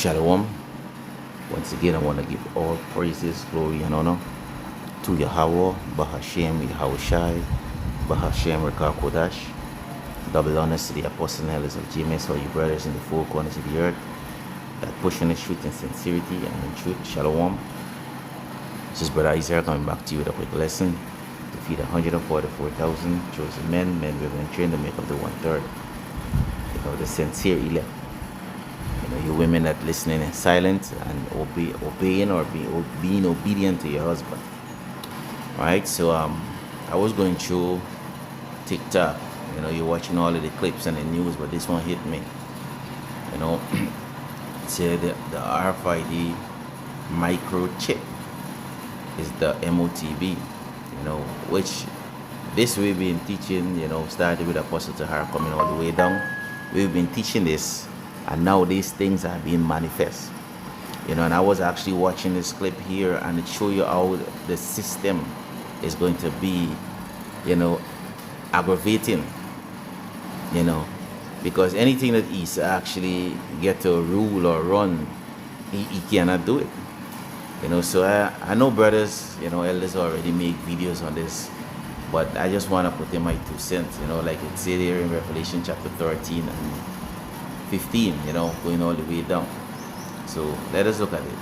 Shalom. Once again, I want to give all praises, glory, and honor to Yahweh, Bahashem, Yahushai, Bahashem, Rekah Kodash. Double honors to the apostle and elders of GMS, all you brothers in the four corners of the earth that pushing the truth in sincerity and in truth. Shalom. This is Brother Isaiah coming back to you with a quick lesson to feed 144,000 chosen men, women, and children to make up the one-third. The sincere elect. You women that listening in silence and obeying or being obedient to your husband. Right? So I was going through TikTok. You're watching all of the clips and the news, but this one hit me. It said the RFID microchip is the MOTB. Which this we've been teaching. Started with Apostle Tahar coming all the way down. We've been teaching this. And now these things are being manifest. And I was actually watching this clip here, and it show you how the system is going to be, aggravating. Because anything that is actually get to rule or run, he cannot do it. So I know brothers, elders already make videos on this, but I just want to put in my 2 cents, like it said here in Revelation chapter 13 and 15, going all the way down. So let us look at it.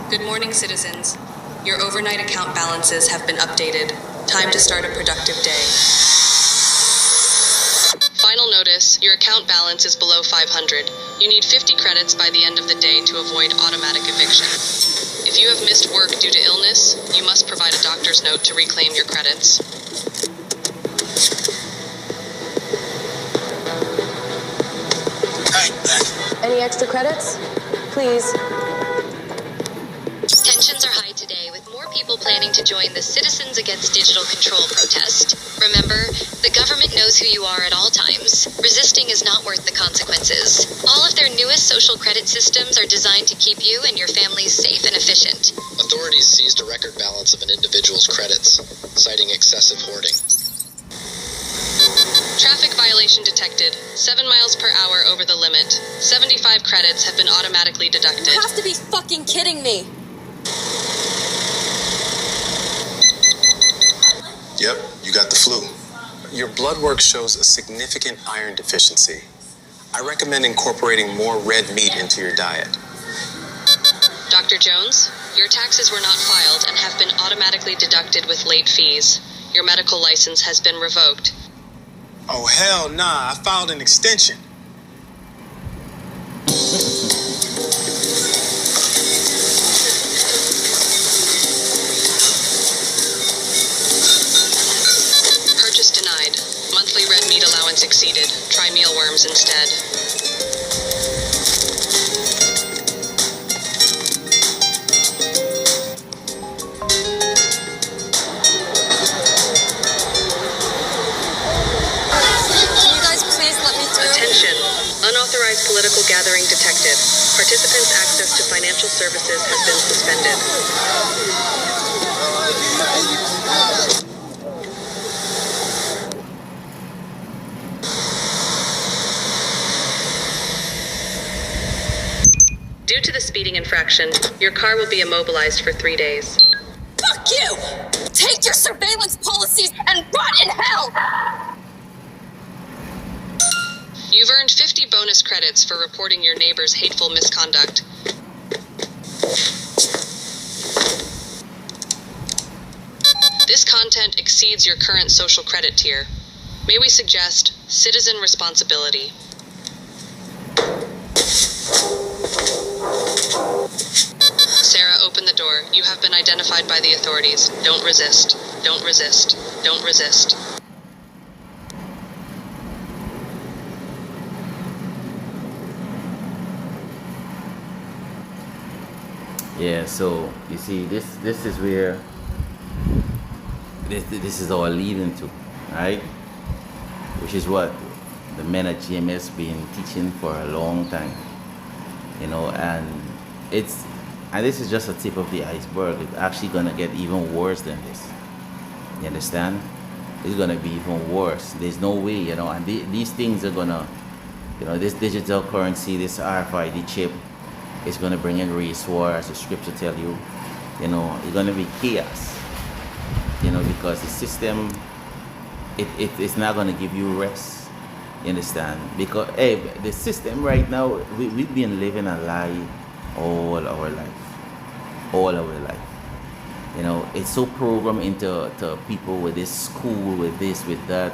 Good morning, citizens. Your overnight account balances have been updated. Time to start a productive day. Final notice, your account balance is below 500. You need 50 credits by the end of the day to avoid automatic eviction. If you have missed work due to illness, you must provide a doctor's note to reclaim your credits. Any extra credits? Please. Tensions are high today, with more people planning to join the Citizens Against Digital Control protest. Remember, the government knows who you are at all times. Resisting is not worth the consequences. All of their newest social credit systems are designed to keep you and your families safe and efficient. Authorities seized a record balance of an individual's credits, citing excessive hoarding. Traffic violation detected. 7 miles per hour over the limit. 75 credits have been automatically deducted. You have to be fucking kidding me. Yep, you got the flu. Your blood work shows a significant iron deficiency. I recommend incorporating more red meat into your diet. Dr. Jones, your taxes were not filed and have been automatically deducted with late fees. Your medical license has been revoked. Oh, hell nah, I filed an extension. Purchase denied. Monthly red meat allowance exceeded. Try mealworms instead. Unauthorized political gathering detected. Participants' access to financial services has been suspended. Due to the speeding infraction, your car will be immobilized for 3 days. Fuck you! Take your surveillance policies and rot in hell! You've earned 50 bonus credits for reporting your neighbor's hateful misconduct. This content exceeds your current social credit tier. May we suggest citizen responsibility? Sarah, open the door. You have been identified by the authorities. Don't resist. Don't resist. Don't resist. Yeah, so you see, this is where this is all leading to, right? Which is what the men at GMS been teaching for a long time, and this is just a tip of the iceberg. It's actually gonna get even worse than this. You understand? It's gonna be even worse. There's no way, and these things are gonna This digital currency, this RFID chip, is going to bring in race war, as the scripture tell you. It's going to be chaos. Because the system, it's not going to give you rest. You understand? Because hey, the system right now, we've been living a lie all our life. It's so programmed into people with this school, with this, with that,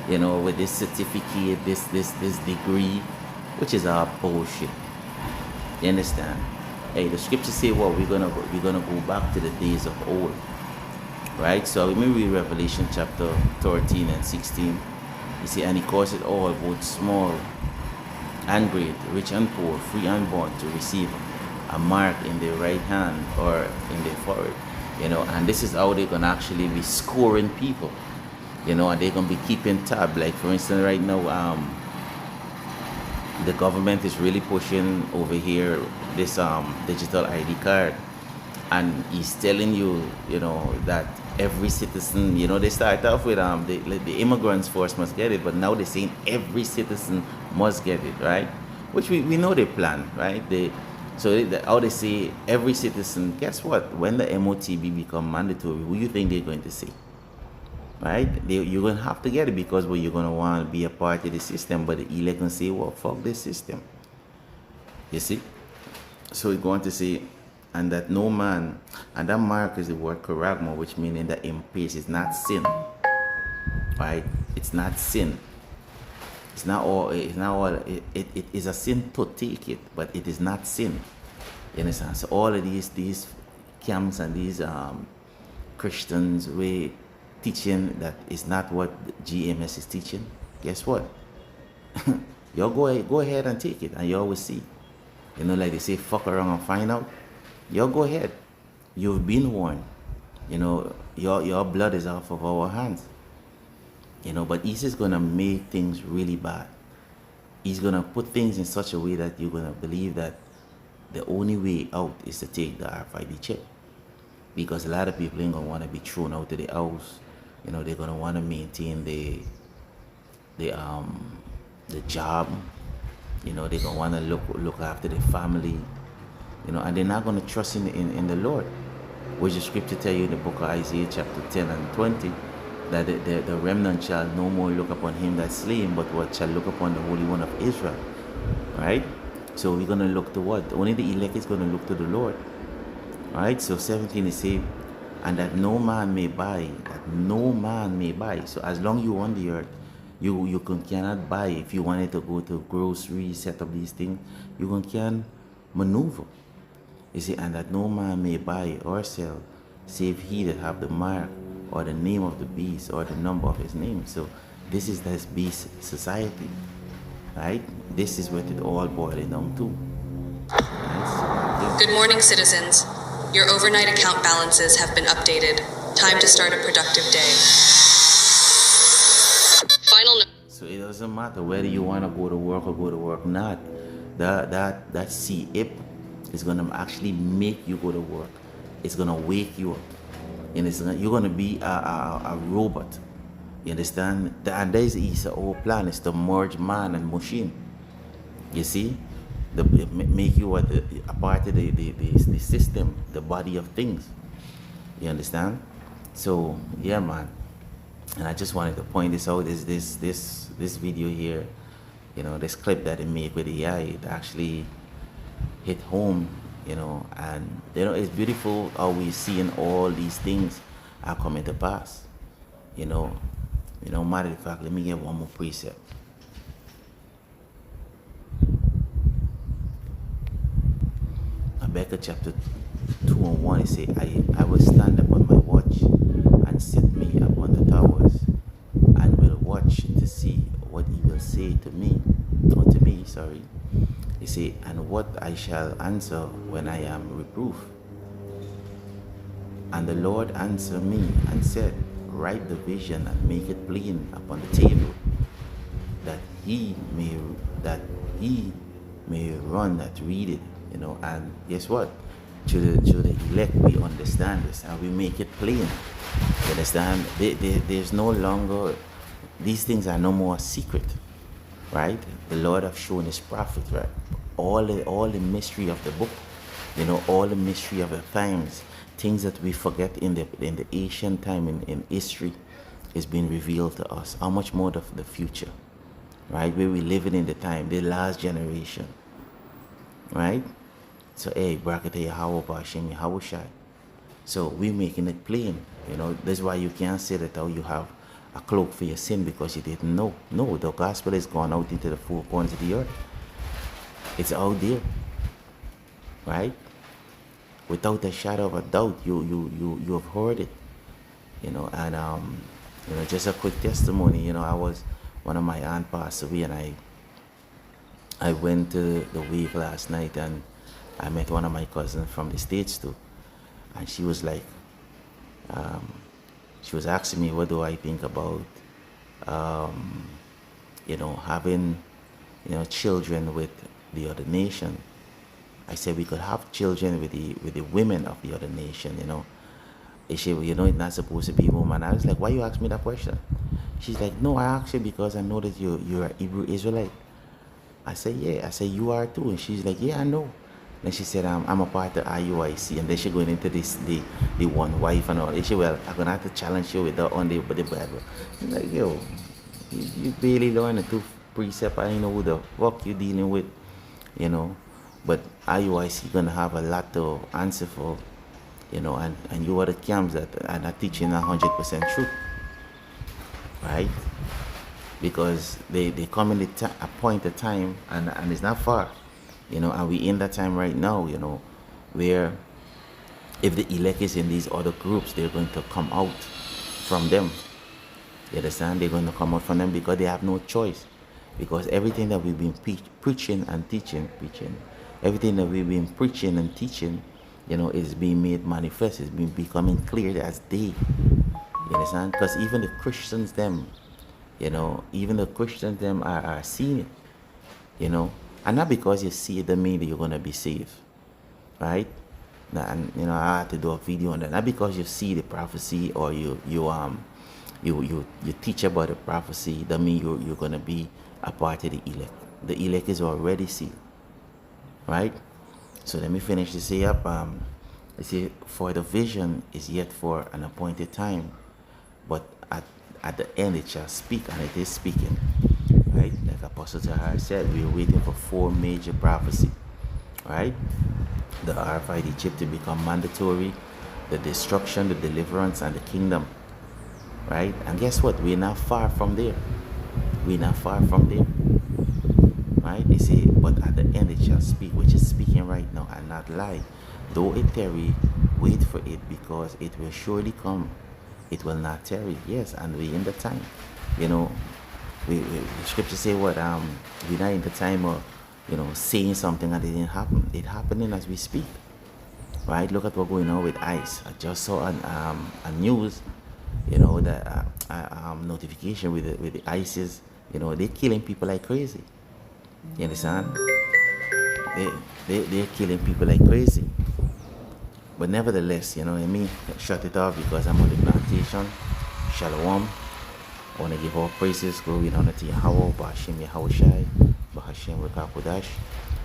with this certificate, this degree, which is all bullshit. You understand? Hey, the scriptures say what we're gonna go back to the days of old, right? So let me read Revelation chapter 13 and 16. You see, and he calls it all, both small and great, rich and poor, free and bond, to receive a mark in their right hand or in their forehead. And this is how they're gonna actually be scoring people. And they're gonna be keeping tab. Like for instance, right now, the government is really pushing over here this digital ID card, and he's telling you, that every citizen, they start off with the immigrants first must get it, but now they're saying every citizen must get it, right? Which we know they plan, right? How they say every citizen. Guess what? When the MOTB become mandatory, who you think they're going to say? Right? You're going to have to get it because you're going to want to be a part of the system, but the elect can say, well, fuck this system. You see? So we're going to say, and that no man, and that mark is the word charagma, which meaning that in peace is not sin. Right? It's not sin. It's not all, it is a sin to take it, but it is not sin. You understand? So all of these camps and these Christians, we teaching that is not what GMS is teaching. Guess what? Y'all go ahead and take it, and you always see. Like they say, fuck around and find out. Y'all go ahead. You've been warned. Your blood is off of our hands. But he's just gonna make things really bad. He's gonna put things in such a way that you're gonna believe that the only way out is to take the RFID chip. Because a lot of people ain't gonna want to be thrown out of the house. They're gonna want to maintain the job. They're gonna want to look after their family. And they're not gonna trust in the Lord, which the scripture tell you in the book of Isaiah chapter 10 and 20, that the remnant shall no more look upon him that's slain, but what shall look upon the Holy One of Israel. Right? So we're gonna look to what? Only the elect is gonna look to the Lord. Right? So 17 is saying, and that no man may buy. So as long you on the earth, you cannot buy. If you wanted to go to groceries, set up these things, you can maneuver. You see, and that no man may buy or sell, save he that have the mark or the name of the beast or the number of his name. So this is this beast society, right? This is what it all boils down to. Right? Good morning, citizens. Your overnight account balances have been updated. Time to start a productive day. Final note. So it doesn't matter whether you want to go to work or go to work not. That CIP is going to actually make you go to work. It's going to wake you up. And you're going to be a robot. You understand? And there is the whole plan is to merge man and machine. You see? Make you a part of the system, the body of things. You understand? So yeah, man. And I just wanted to point this out. Is this video here? This clip that they made with AI, it actually hit home. And it's beautiful how we seeing all these things are coming to pass. Matter of fact, let me get one more precept. Habakkuk chapter 2 and 1, it say, I will stand upon my watch and set me upon the towers, and will watch to see what he will say to me, unto me, sorry. He say, and what I shall answer when I am reproved. And the Lord answered me and said, write the vision and make it plain upon the table, that he may run that read it. And guess what? To the elect, we understand this and we make it plain. You understand? There's no longer, these things are no more secret. right? The Lord have shown his prophet, right? All the mystery of the book, all the mystery of the times, things that we forget in the ancient time in history is being revealed to us. How much more of the future, right? Where we living in the time, the last generation, right? So hey, Brakata Yahweh Bashim Yahushai. So we're making it plain. That's why you can't say that you have a cloak for your sin because you didn't know. No, the gospel is gone out into the four corners of the earth. It's out there, right? Without a shadow of a doubt, you have heard it, and just a quick testimony. One of my aunt passed away, and I went to the wake last night, and I met one of my cousins from the States too, and she was like, she was asking me, what do I think about, having, children with the other nation. I said we could have children with the women of the other nation. She said, well, it's not supposed to be woman. I was like, why you ask me that question? She's like, no, I asked you because I know that you're a Hebrew Israelite. I said, yeah. I said, you are too. And she's like, yeah, I know. Then she said, I'm a part of IUIC. And then she going into the one wife and all. She said, well, I'm going to have to challenge you with that on the Bible. I'm like, yo, you barely learn the two precept. I don't know who the fuck you dealing with, But IUIC going to have a lot to answer for, and you are the camps that are not teaching 100% truth, right? Because they come in a point of time, and it's not far, and we in that time right now, where if the elect is in these other groups, they're going to come out from them. You understand? They're going to come out from them because they have no choice. Because everything that we've been preaching and teaching, everything that we've been preaching and teaching, is being made manifest. It's been becoming clear as day. You understand? Because even the Christians, them, are seeing it, And not because you see it, doesn't mean that you're going to be saved, right? And, I had to do a video on that. Not because you see the prophecy or you teach about the prophecy, that mean you're going to be a part of the elect. The elect is already sealed, right? So let me finish this here up. It says, for the vision is yet for an appointed time, but at the end it shall speak, and it is speaking, right? Like Apostle Tahar said, we're waiting for 4 major prophecies, right? The RFID chip to become mandatory, the destruction, the deliverance, and the kingdom, right? And guess what? We're not far from there. We're not far from there, right? They say, but at the end it shall speak, which is speaking right now and not lie. Though it tarry, wait for it, because it will surely come. It will not tarry. Yes, and we in the time. The scripture say what? We're not in the time of, saying something and it didn't happen. It's happening as we speak, right? Look at what's going on with ICE. I just saw on a news, that notification with the ISIS. They're killing people like crazy. You understand? They're killing people like crazy. But nevertheless, shut it off because I'm on the plantation. Shalom. I want to give all praises, glory, and honor to Yahweh, Ba'ashem Yahushai, Ba'ashem Rekakodash.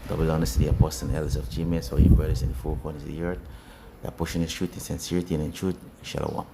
Double honor to the apostles and elders of GMS, all you brothers in the four corners of the earth that pushing the truth in sincerity and in truth. Shalom.